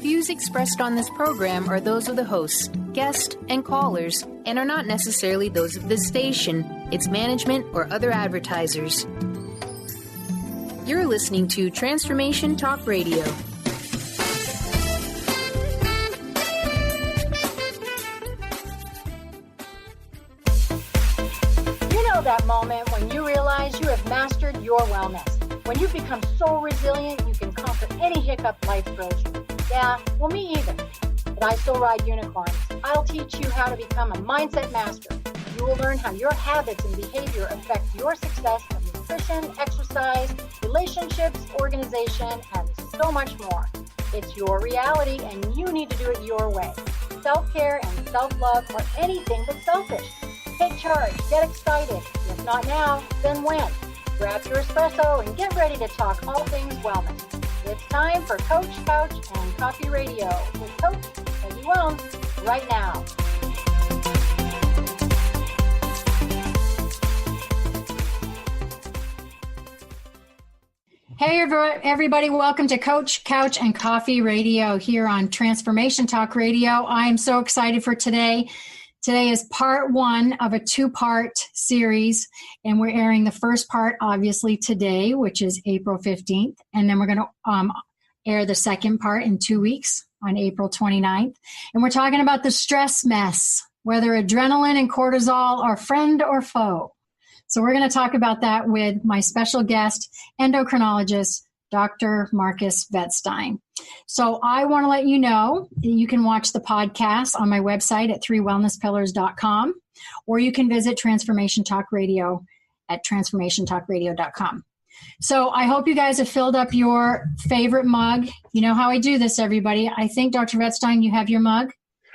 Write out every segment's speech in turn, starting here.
views expressed on this program are those of the hosts, guests, and callers, and are not necessarily those of this station, its management, or other advertisers. You're listening to Transformation Talk Radio. That moment when you realize you have mastered your wellness. When you've become so resilient, you can conquer any hiccup life throws you. Yeah, well, me either. But I still ride unicorns. I'll teach you how to become a mindset master. You will learn how your habits and behavior affect your success of nutrition, exercise, relationships, organization, and so much more. It's your reality, and you need to do it your way. Self-care and self-love are anything but selfish. Take charge, get excited. If not now, then when? Grab your espresso and get ready to talk all things wellness. It's time for Coach, Couch, and Coffee Radio with Coach Peggy Wellness right now. Hey everybody, welcome to Coach, Couch, and Coffee Radio here on Transformation Talk Radio. I'm so excited for today. Today is part one of a two-part series, and we're airing the first part, obviously, today, which is April 15th, and then we're going to air the second part in 2 weeks on April 29th, and we're talking about the stress mess, whether adrenaline and cortisol are friend or foe. So we're going to talk about that with my special guest, endocrinologist, Dr. Markus Wettstein. So I want to let you know that you can watch the podcast on my website at 3wellnesspillars.com, or you can visit Transformation Talk Radio at transformationtalkradio.com. So I hope you guys have filled up your favorite mug. You know how I do this, everybody. I think, Dr. Wettstein, you have your mug?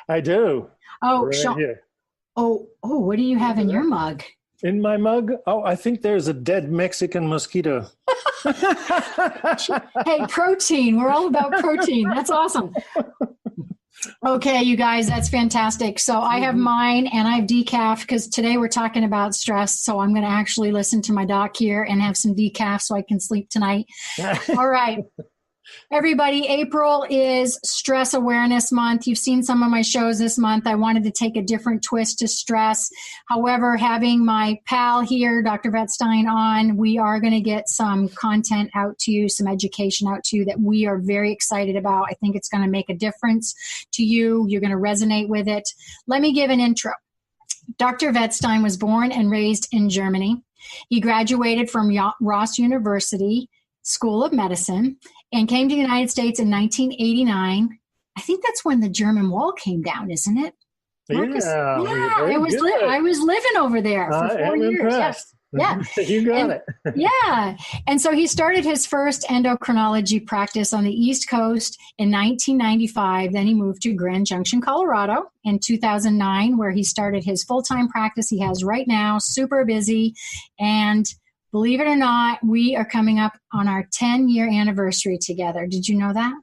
I do. Oh, right here. Oh, what do you have in your mug? In my mug? Oh, I think there's a dead Mexican mosquito. Hey, protein. We're all about protein. That's awesome. Okay, you guys, that's fantastic. So I have mine and I have decaf because today we're talking about stress. So I'm going to actually listen to my doc here and have some decaf so I can sleep tonight. All right. Everybody, April is Stress Awareness Month. You've seen some of my shows this month. I wanted to take a different twist to stress. However, having my pal here, Dr. Wettstein, on, we are going to get some content out to you, some education out to you that we are very excited about. I think it's going to make a difference to you. You're going to resonate with it. Let me give an intro. Dr. Wettstein was born and raised in Germany. He graduated from Ross University School of Medicine and came to the United States in 1989. I think that's when the German Wall came down, isn't it? Marcus? Yeah, I was living over there for 4 years. Impressed. Yeah. You got it. Yeah. And so he started his first endocrinology practice on the East Coast in 1995. Then he moved to Grand Junction, Colorado in 2009, where he started his full-time practice he has right now, super busy. And believe it or not, we are coming up on our 10-year anniversary together. Did you know that?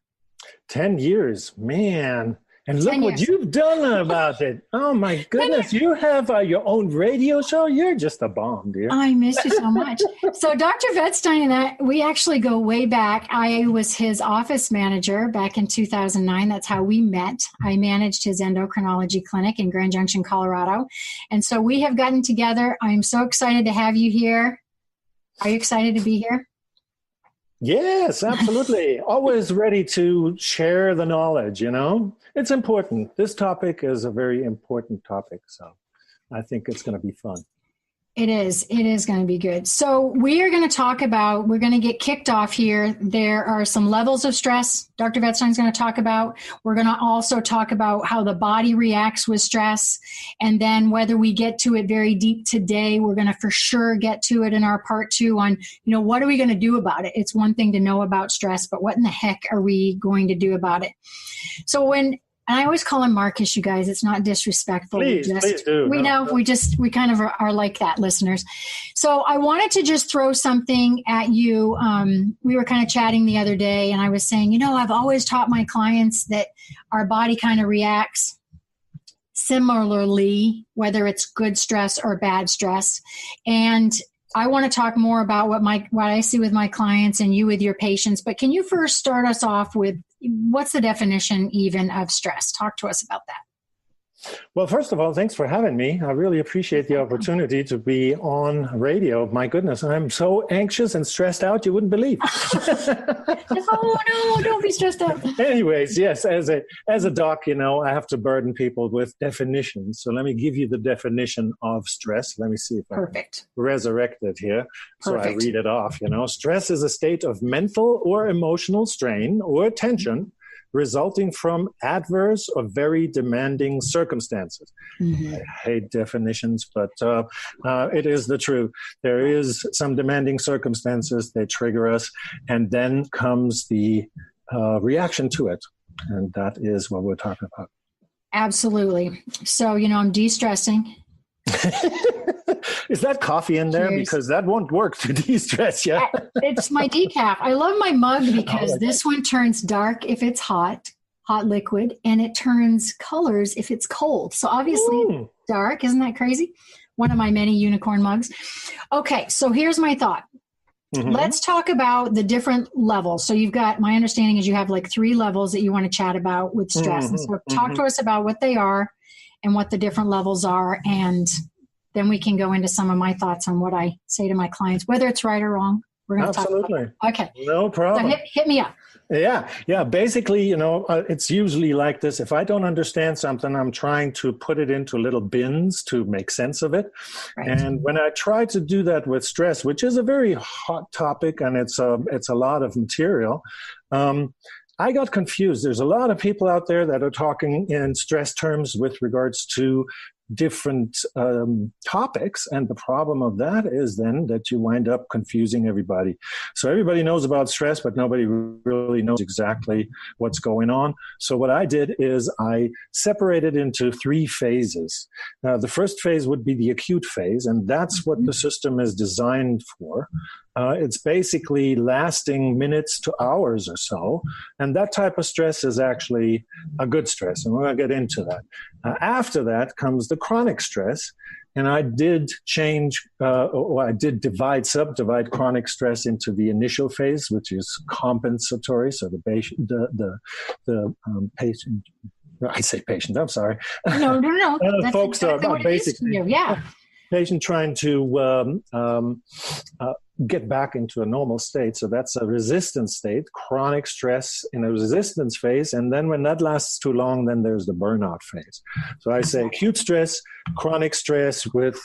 10 years, man. And look what you've done about it. Oh, my goodness. You have your own radio show? You're just a bomb, dear. I miss you so much. So Dr. Wettstein and I, we actually go way back. I was his office manager back in 2009. That's how we met. I managed his endocrinology clinic in Grand Junction, Colorado. And so we have gotten together. I'm so excited to have you here. Are you excited to be here? Yes, absolutely. Always ready to share the knowledge, you know? It's important. This topic is a very important topic, so I think it's going to be fun. It is. It is going to be good. So we are going to talk about, we're going to get kicked off here. There are some levels of stress Dr. Wettstein is going to talk about. We're going to also talk about how the body reacts with stress. And then whether we get to it very deep today, we're going to for sure get to it in our part two on, you know, what are we going to do about it? It's one thing to know about stress, but what in the heck are we going to do about it? So and I always call him Marcus, you guys. It's not disrespectful. Please do. We kind of are like that, listeners. So I wanted to just throw something at you. We were kind of chatting the other day, and I was saying, you know, I've always taught my clients that our body kind of reacts similarly, whether it's good stress or bad stress. And I want to talk more about what I see with my clients and you with your patients. But can you first start us off with what's the definition even of stress? Talk to us about that. Well, first of all, thanks for having me. I really appreciate the opportunity to be on radio. My goodness, I'm so anxious and stressed out, you wouldn't believe. Oh, no, don't be stressed out. Anyways, yes, as a doc, I have to burden people with definitions. So let me give you the definition of stress. Let me see if I can resurrect it here. So I read it off. Stress is a state of mental or emotional strain or tension resulting from adverse or very demanding circumstances. Mm-hmm. I hate definitions, but it is the truth. There is some demanding circumstances, they trigger us, and then comes the reaction to it. And that is what we're talking about. Absolutely. So, I'm de-stressing. Is that coffee in there? Cheers. Because that won't work to de-stress you. It's my decaf. I love my mug because this one turns dark if it's hot liquid, and it turns colors if it's cold. So obviously dark. Isn't that crazy? One of my many unicorn mugs. Okay, so here's my thought. Mm-hmm. Let's talk about the different levels. So you've got, my understanding is you have like 3 levels that you want to chat about with stress. Mm-hmm. And so talk to us about what they are and what the different levels are, and then we can go into some of my thoughts on what I say to my clients, whether it's right or wrong. We're going to talk about it. Okay. No problem. So hit me up. Yeah. Basically, it's usually like this. If I don't understand something, I'm trying to put it into little bins to make sense of it. Right. And when I try to do that with stress, which is a very hot topic and it's a lot of material, I got confused. There's a lot of people out there that are talking in stress terms with regards to different topics. And the problem of that is then that you wind up confusing everybody. So everybody knows about stress, but nobody really knows exactly what's going on. So what I did is I separated into 3 phases. The first phase would be the acute phase, and that's what the system is designed for. It's basically lasting minutes to hours or so. And that type of stress is actually a good stress. And we're going to get into that. After that comes the chronic stress. And I did subdivide chronic stress into the initial phase, which is compensatory. So the patient, I say patient, I'm sorry. No. That's folks exactly are basically, patient trying to get back into a normal state. So that's a resistance state, chronic stress in a resistance phase. And then when that lasts too long, then there's the burnout phase. So I say acute stress, chronic stress with,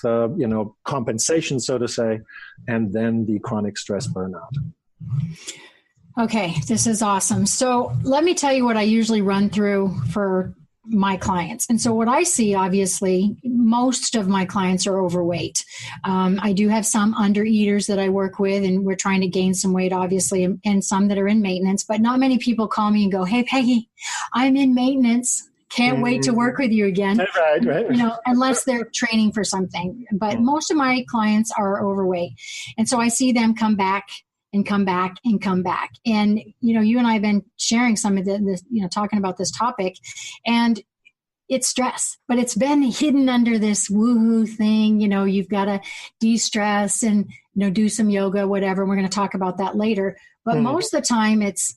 compensation, so to say, and then the chronic stress burnout. Okay, this is awesome. So let me tell you what I usually run through for my clients. And so what I see, obviously, most of my clients are overweight. I do have some undereaters that I work with, and we're trying to gain some weight, obviously, and some that are in maintenance. But not many people call me and go, "Hey, Peggy, I'm in maintenance. Can't wait to work with you again." Right. Unless they're training for something. But most of my clients are overweight. And so I see them come back. And come back. And, you and I have been sharing some of this, talking about this topic, and it's stress, but it's been hidden under this woohoo thing. You've got to de-stress and, do some yoga, whatever. We're going to talk about that later. But most of the time it's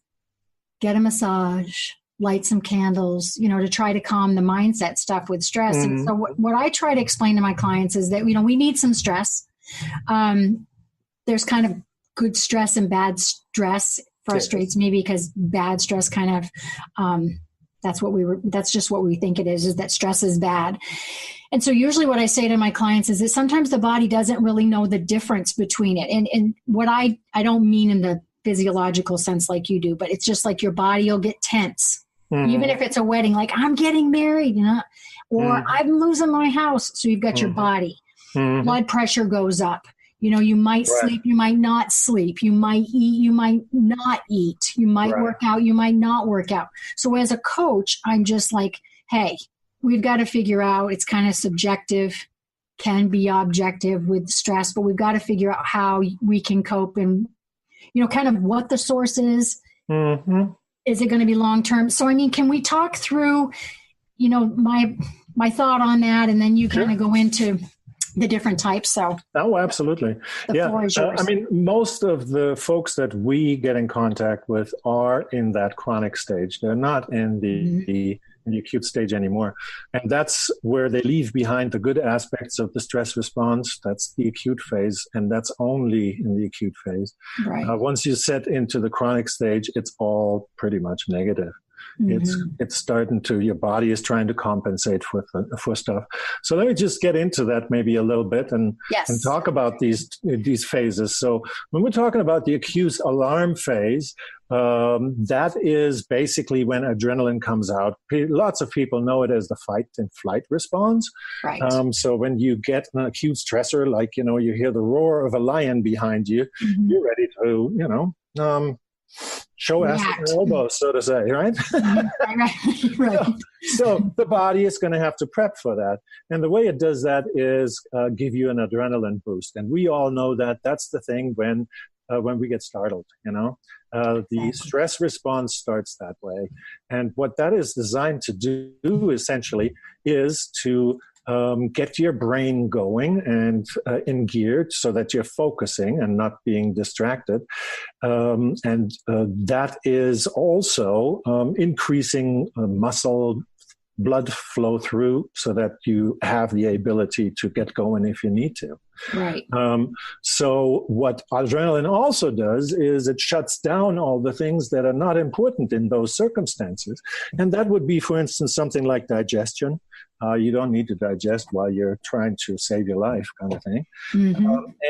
get a massage, light some candles, to try to calm the mindset stuff with stress. And so what I try to explain to my clients is that, we need some stress. There's kind of good stress and bad stress. Frustrates me because bad stress kind of, that's just what we think it is that stress is bad. And so usually what I say to my clients is that sometimes the body doesn't really know the difference between it. And what I don't mean in the physiological sense like you do, but it's just like your body will get tense. Even if it's a wedding, like I'm getting married, or I'm losing my house. So you've got your body, blood pressure goes up. You might sleep, you might not sleep. You might eat, you might not eat. You might work out, you might not work out. So as a coach, I'm just like, hey, we've got to figure out, it's kind of subjective, can be objective with stress, but we've got to figure out how we can cope and, kind of what the source is. Is it going to be long-term? So, can we talk through, my thought on that, and then you kind of go into the different types. So, oh, absolutely. The floor is yours. I mean, most of the folks that we get in contact with are in that chronic stage. They're not in the acute stage anymore. And that's where they leave behind the good aspects of the stress response. That's the acute phase, and that's only in the acute phase. Right. Once you set into the chronic stage, it's all pretty much negative. It's starting to, your body is trying to compensate for stuff. So let me just get into that maybe a little bit and talk about these phases. So when we're talking about the acute alarm phase, that is basically when adrenaline comes out. Lots of people know it as the fight and flight response. Right. So when you get an acute stressor, like, you hear the roar of a lion behind you, you're ready to, show ass and elbows, so to say, right? Right. So the body is going to have to prep for that. And the way it does that is give you an adrenaline boost. And we all know that that's the thing when we get startled, the stress response starts that way. And what that is designed to do essentially is to get your brain going and in gear so that you're focusing and not being distracted. And that is also increasing muscle blood flow through so that you have the ability to get going if you need to. Right. So what adrenaline also does is it shuts down all the things that are not important in those circumstances. And that would be, for instance, something like digestion. You don't need to digest while you're trying to save your life, kind of thing.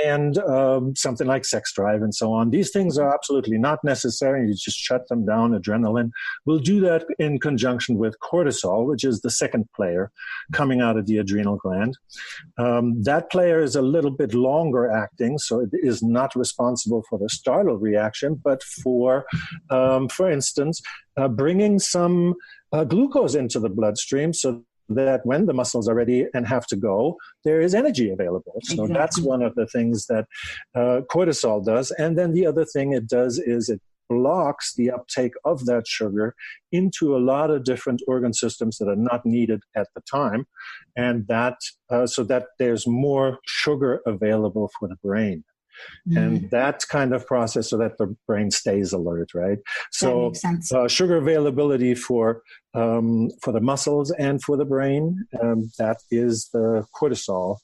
And something like sex drive and so on. These things are absolutely not necessary. You just shut them down. Adrenaline will do that in conjunction with cortisol, which is the second player coming out of the adrenal gland. That player is a little bit longer acting, so it is not responsible for the startle reaction, but for instance, bringing some glucose into the bloodstream so that when the muscles are ready and have to go, there is energy available. So that's one of the things that cortisol does. And then the other thing it does is it blocks the uptake of that sugar into a lot of different organ systems that are not needed at the time. And that so that there's more sugar available for the brain. And that kind of process so that the brain stays alert, right? So sugar availability for the muscles and for the brain, that is the cortisol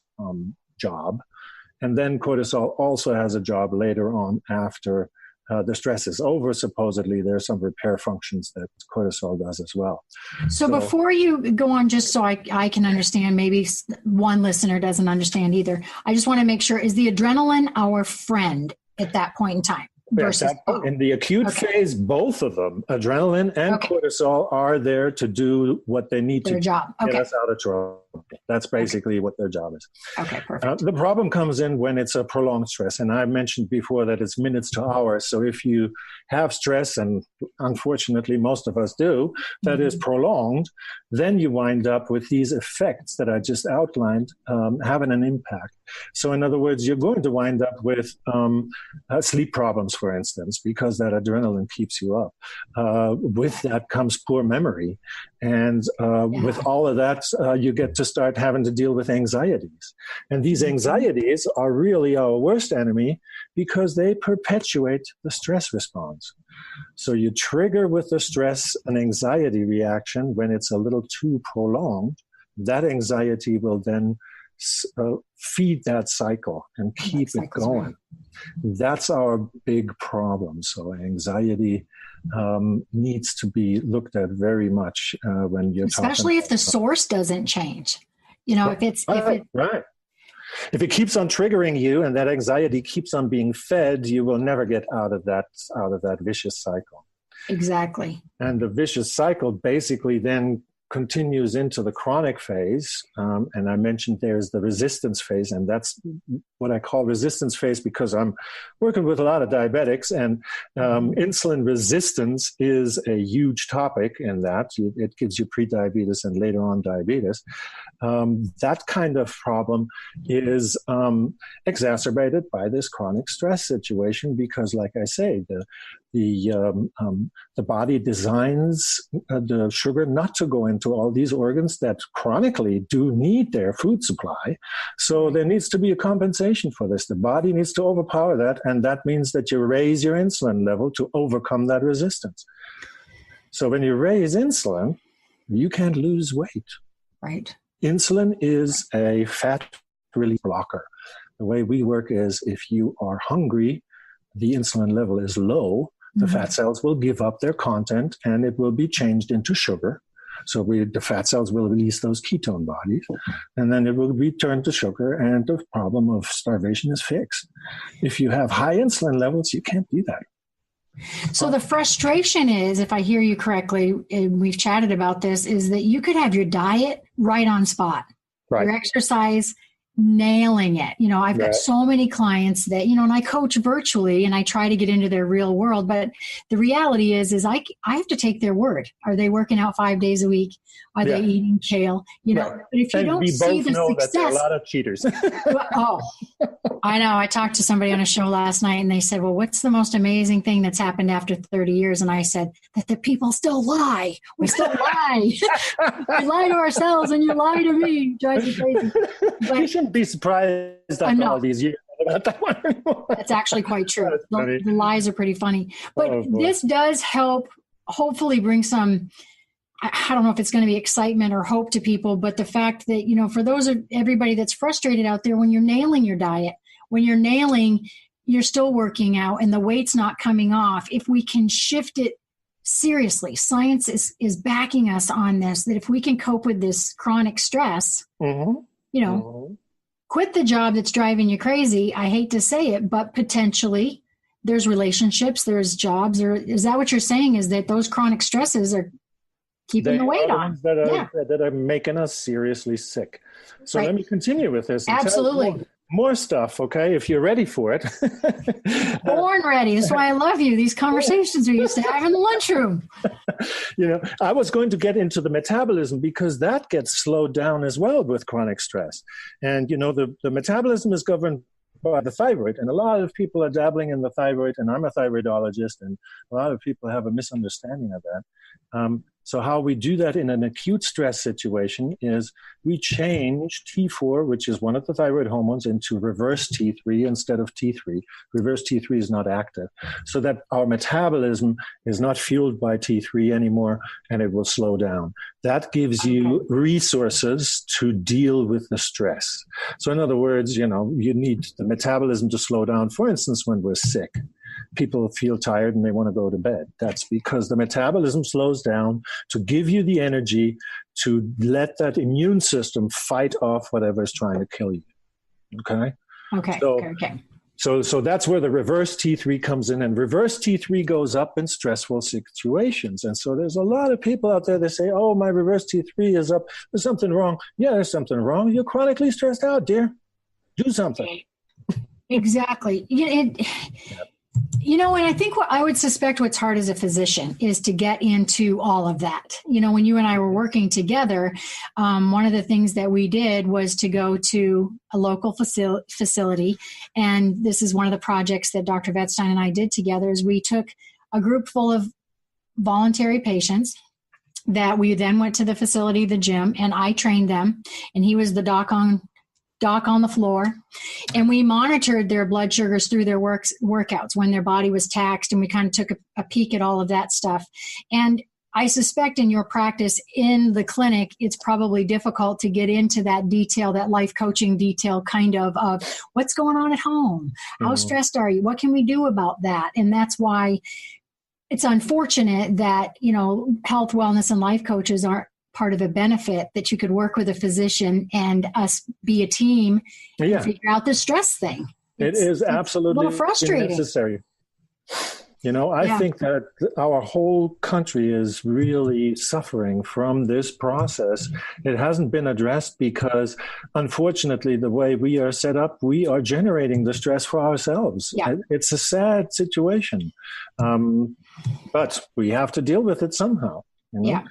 job. And then cortisol also has a job later on after the stress is over. Supposedly, there are some repair functions that cortisol does as well. So before you go on, just so I can understand, maybe one listener doesn't understand either. I just want to make sure, is the adrenaline our friend at that point in time? In the acute phase, both of them, adrenaline and cortisol, are there to do what they need to get us out of trouble. That's basically what their job is. Okay, perfect. The problem comes in when it's a prolonged stress. And I mentioned before that it's minutes to hours. So if you have stress, and unfortunately most of us do, that is prolonged, then you wind up with these effects that I just outlined having an impact. So in other words, you're going to wind up with sleep problems, for instance, because that adrenaline keeps you up. With that comes poor memory. And with all of that, you get to start having to deal with anxieties. And these anxieties are really our worst enemy because they perpetuate the stress response. So you trigger with the stress an anxiety reaction when it's a little too prolonged. That anxiety will then feed that cycle and keep it going. Right. That's our big problem. So anxiety needs to be looked at very much when you're especially if the source doesn't change. If it keeps on triggering you and that anxiety keeps on being fed, you will never get out of that vicious cycle. Exactly. And the vicious cycle basically then continues into the chronic phase. And I mentioned there's the resistance phase, and that's what I call resistance phase because I'm working with a lot of diabetics, and insulin resistance is a huge topic in that. It gives you prediabetes and later on diabetes. That kind of problem is exacerbated by this chronic stress situation because, like I say, the body designs the sugar not to go into all these organs that chronically do need their food supply. So there needs to be a compensation for this. The body needs to overpower that, and that means that you raise your insulin level to overcome that resistance. So when you raise insulin, you can't lose weight. Right. Insulin is a fat release blocker. The way we work is if you are hungry, the insulin level is low, the fat cells will give up their content and it will be changed into sugar. So the fat cells will release those ketone bodies, and then it will return to sugar, and the problem of starvation is fixed. If you have high insulin levels, you can't do that. So the frustration is, if I hear you correctly, and we've chatted about this, is that you could have your diet right on spot, right. Your exercise, nailing it. I've got so many clients that, and I coach virtually and I try to get into their real world. But the reality is I have to take their word. Are they working out 5 days a week? Are they eating kale? But if you don't see the success, that there are a lot of cheaters. I know. I talked to somebody on a show last night and they said, well, what's the most amazing thing that's happened after 30 years? And I said that the people still lie. We still lie. We lie to ourselves and you lie to me. Drives me crazy. But you shouldn't be surprised after all these years about that one anymore. That's actually quite true. The lies are pretty funny. But this does help hopefully bring some, I don't know if it's going to be excitement or hope to people, but the fact that, for those of everybody that's frustrated out there, when you're nailing your diet, when you're still working out and the weight's not coming off, if we can shift it seriously, science is backing us on this, that if we can cope with this chronic stress, quit the job that's driving you crazy. I hate to say it, but potentially there's relationships, there's jobs, or is that what you're saying, is that those chronic stresses are keeping the weight on? That are making us seriously sick. So let me continue with this. Absolutely. More stuff, okay, if you're ready for it. Born ready. That's why I love you. These conversations we used to have in the lunchroom. I was going to get into the metabolism because that gets slowed down as well with chronic stress. And, the metabolism is governed by the thyroid. And a lot of people are dabbling in the thyroid, and I'm a thyroidologist, and a lot of people have a misunderstanding of that. So how we do that in an acute stress situation is we change T4, which is one of the thyroid hormones, into reverse T3 instead of T3. Reverse T3 is not active, so that our metabolism is not fueled by T3 anymore, and it will slow down. That gives you resources to deal with the stress. So in other words, you need the metabolism to slow down. For instance, when we're sick, people feel tired and they want to go to bed. That's because the metabolism slows down to give you the energy to let that immune system fight off whatever is trying to kill you. Okay? Okay. So that's where the reverse T3 comes in, and reverse T3 goes up in stressful situations. And so there's a lot of people out there that say, oh, my reverse T3 is up. There's something wrong. Yeah, there's something wrong. You're chronically stressed out, dear. Do something. Exactly. And I think what I would suspect what's hard as a physician is to get into all of that. When you and I were working together, one of the things that we did was to go to a local facility. And this is one of the projects that Dr. Wettstein and I did together, is we took a group full of voluntary patients that we then went to the facility, the gym, and I trained them. And he was the doc on the floor, and we monitored their blood sugars through their workouts when their body was taxed, and we kind of took a peek at all of that stuff. And I suspect in your practice in the clinic, it's probably difficult to get into that detail, that life coaching detail kind of what's going on at home, how stressed are you, what can we do about that? And that's why it's unfortunate that, health, wellness, and life coaches aren't part of a benefit, that you could work with a physician and us be a team and figure out the stress thing. It is absolutely frustrating. Necessary. I think that our whole country is really suffering from this process. It hasn't been addressed because, unfortunately, the way we are set up, we are generating the stress for ourselves. Yeah. It's a sad situation, but we have to deal with it somehow. Yeah.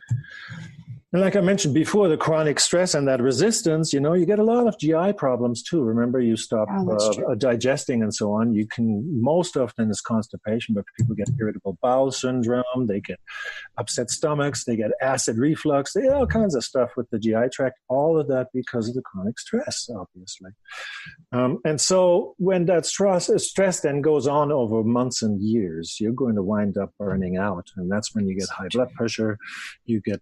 And like I mentioned before, the chronic stress and that resistance, you get a lot of GI problems too. Remember, you stop digesting and so on. Most often it's constipation, but people get irritable bowel syndrome. They get upset stomachs. They get acid reflux. They get all kinds of stuff with the GI tract. All of that because of the chronic stress, obviously. And so when that stress then goes on over months and years, you're going to wind up burning out. And that's when you get high blood pressure. You get,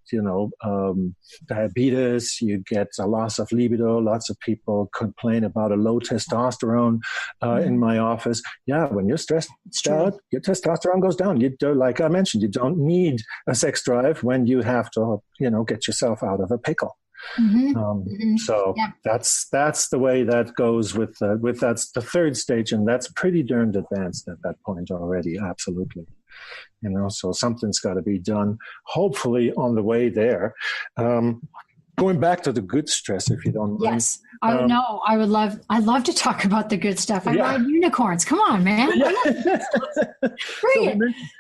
diabetes, you get a loss of libido. Lots of people complain about a low testosterone in my office. Yeah, when you're stressed out, your testosterone goes down. Like I mentioned, you don't need a sex drive when you have to, get yourself out of a pickle. So that's the way that goes with that's the third stage, and that's pretty darned advanced at that point already. Absolutely. So something's got to be done, hopefully on the way there. Going back to the good stress, if you don't mind. Yes, I know. I'd love to talk about the good stuff. I ride unicorns. Come on, man. Yeah. Bring it.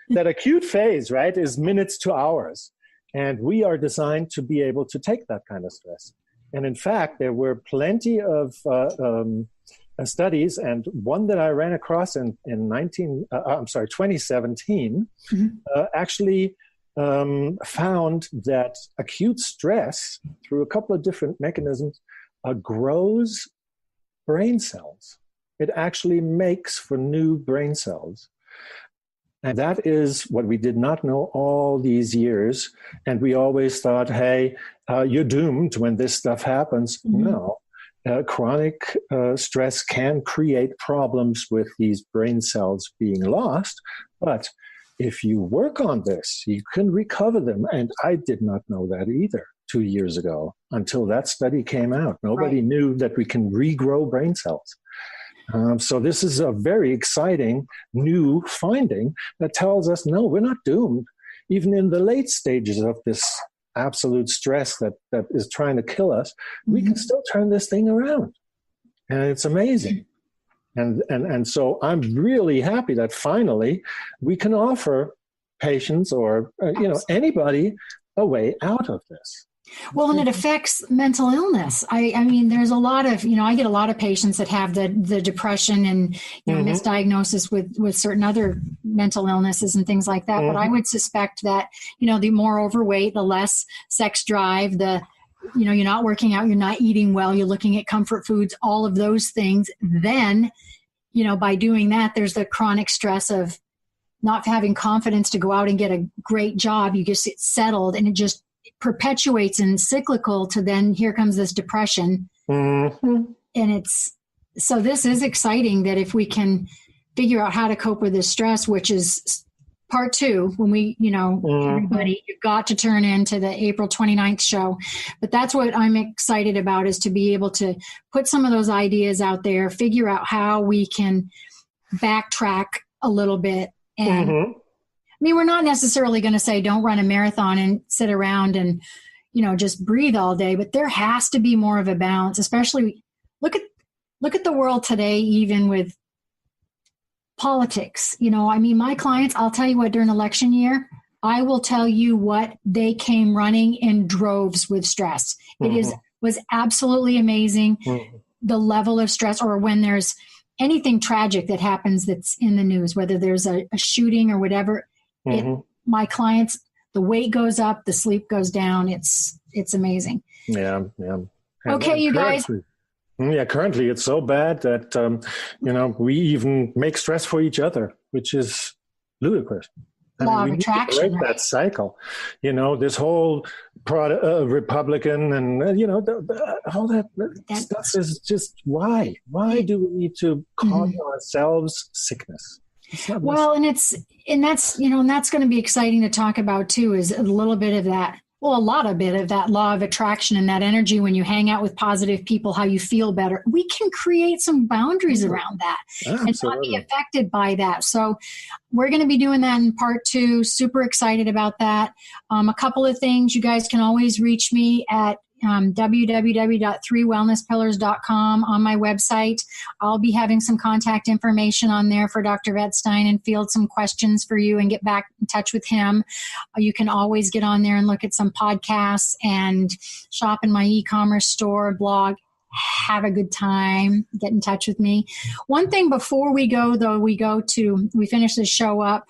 That acute phase, right, is minutes to hours. And we are designed to be able to take that kind of stress. And in fact, there were plenty of studies, and one that I ran across in 2017, actually found that acute stress, through a couple of different mechanisms, grows brain cells. It actually makes for new brain cells. And that is what we did not know all these years. And we always thought, hey, you're doomed when this stuff happens. No. Chronic stress can create problems with these brain cells being lost. But if you work on this, you can recover them. And I did not know that either 2 years ago until that study came out. Nobody knew that we can regrow brain cells. So this is a very exciting new finding that tells us, no, we're not doomed. Even in the late stages of this absolute stress that is trying to kill us, we can still turn this thing around. And it's amazing. And so I'm really happy that finally we can offer patients or anybody a way out of this. Well, and it affects mental illness. I mean, there's a lot of, I get a lot of patients that have the depression and misdiagnosis with certain other mental illnesses and things like that. But I would suspect that, the more overweight, the less sex drive, you're not working out, you're not eating well, you're looking at comfort foods, all of those things. Then, by doing that, there's the chronic stress of not having confidence to go out and get a great job. You just get settled, and it just perpetuates and cyclical to then here comes this depression. And so this is exciting that if we can figure out how to cope with this stress, which is part 2, when we, everybody, you've got to turn into the April 29th show. But that's what I'm excited about, is to be able to put some of those ideas out there, figure out how we can backtrack a little bit. And I mean, we're not necessarily going to say don't run a marathon and sit around and, just breathe all day, but there has to be more of a balance, especially look at the world today, even with politics. I mean, my clients, I'll tell you what, during election year, I will tell you what, they came running in droves with stress. It was absolutely amazing. The level of stress, or when there's anything tragic that happens that's in the news, whether there's a shooting or whatever, my clients, the weight goes up, the sleep goes down. It's amazing. Yeah. Okay, you guys. Yeah, currently it's so bad that, we even make stress for each other, which is ludicrous. Law of attraction. Break that cycle. This whole Republican and, all that stuff is just why? Why do we need to cause ourselves sickness? Well, and that's going to be exciting to talk about too, is a little bit of that. Well, a lot of bit of that law of attraction and that energy when you hang out with positive people, how you feel better. We can create some boundaries around that and not be affected by that. So we're going to be doing that in part 2. Super excited about that. A couple of things. You guys can always reach me at www.3wellnesspillars.com on my website. I'll be having some contact information on there for Dr. Wettstein and field some questions for you and get back in touch with him. You can always get on there and look at some podcasts and shop in my e-commerce store, blog. Have a good time. Get in touch with me. One thing before we go, though, we finish this show up,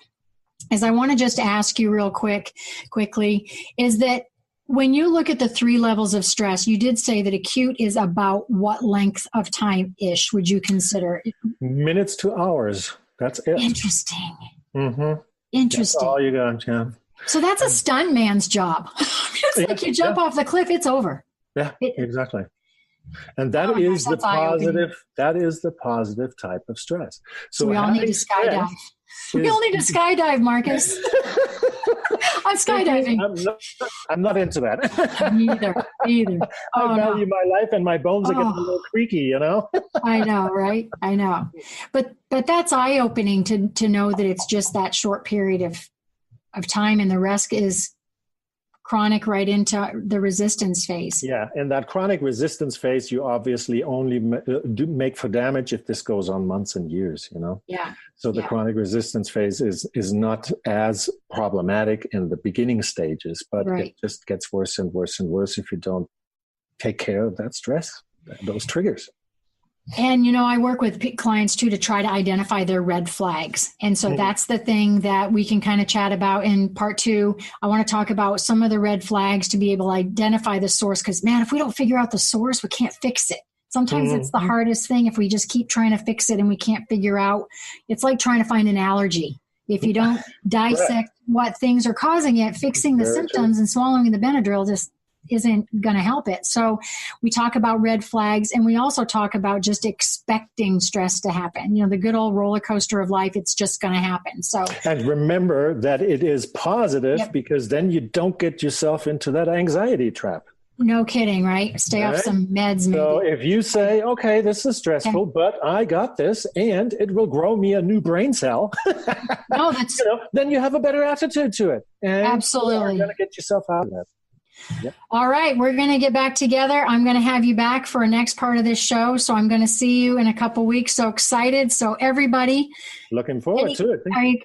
is I want to just ask you real quickly, is that when you look at the 3 levels of stress, you did say that acute is about what length of time-ish would you consider? Minutes to hours. That's it. Interesting. Mm-hmm. Interesting. That's all you got, yeah. So that's a stunt man's job. It's like you jump off the cliff, it's over. Yeah, exactly. And that is the positive. That is the positive type of stress. So we all need to skydive. We all need to skydive, Marcus. I'm skydiving. I'm not into that. Neither. I value my life, and my bones are getting a little creaky, you know? I know, right? I know. But that's eye-opening to know that it's just that short period of time, and the rest is chronic right into the resistance phase. Yeah, and that chronic resistance phase, you obviously only do make for damage if this goes on months and years, you know? Yeah. So the chronic resistance phase is not as problematic in the beginning stages, but it just gets worse and worse and worse if you don't take care of that stress, those triggers. And, I work with clients too to try to identify their red flags. And so that's the thing that we can kind of chat about in part 2. I want to talk about some of the red flags to be able to identify the source. Because, man, if we don't figure out the source, we can't fix it. Sometimes it's the hardest thing if we just keep trying to fix it and we can't figure out. It's like trying to find an allergy. If you don't dissect what things are causing it, fixing the symptoms and swallowing the Benadryl just isn't going to help it. So we talk about red flags, and we also talk about just expecting stress to happen. The good old roller coaster of life, it's just going to happen. So, and remember that it is positive because then you don't get yourself into that anxiety trap. No kidding, right? Stay off some meds. Maybe. So if you say, okay, this is stressful, but I got this and it will grow me a new brain cell. Then you have a better attitude to it. And absolutely. You're going to get yourself out of that. Yep. All right, we're going to get back together. I'm going to have you back for a next part of this show. So I'm going to see you in a couple weeks. So excited. So everybody. Looking forward to it. I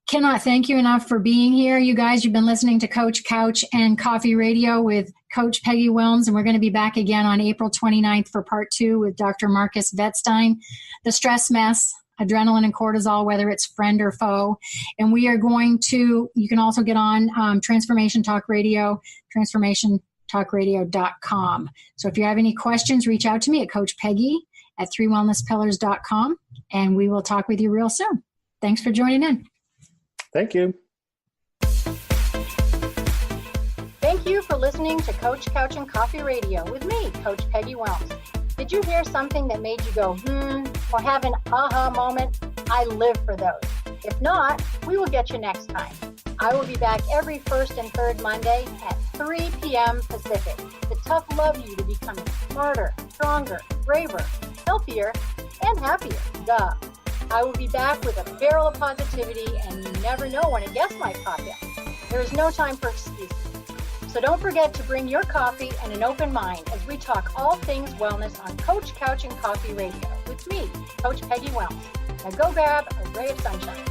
cannot thank you enough for being here. You guys, you've been listening to Coach Couch and Coffee Radio with Coach Peggy Wilms. And we're going to be back again on April 29th for part 2 with Dr. Markus Wettstein. The stress mess. Adrenaline and cortisol, whether it's friend or foe. And we are going to, you can also get on Transformation Talk Radio, transformationtalkradio.com. So if you have any questions, reach out to me at Coach Peggy at 3wellnesspillars.com, and we will talk with you real soon. Thanks for joining in. Thank you. Thank you for listening to Coach Couch and Coffee Radio with me, Coach Peggy Wilms. Did you hear something that made you go, or have an aha moment? I live for those. If not, we will get you next time. I will be back every first and third Monday at 3 p.m. Pacific to tough love you to become smarter, stronger, braver, healthier, and happier. Duh. I will be back with a barrel of positivity, and you never know when a guest might pop in. There is no time for excuses. So don't forget to bring your coffee and an open mind as we talk all things wellness on Coach Couch and Coffee Radio with me, Coach Peggy Wilms. Now go grab a ray of sunshine.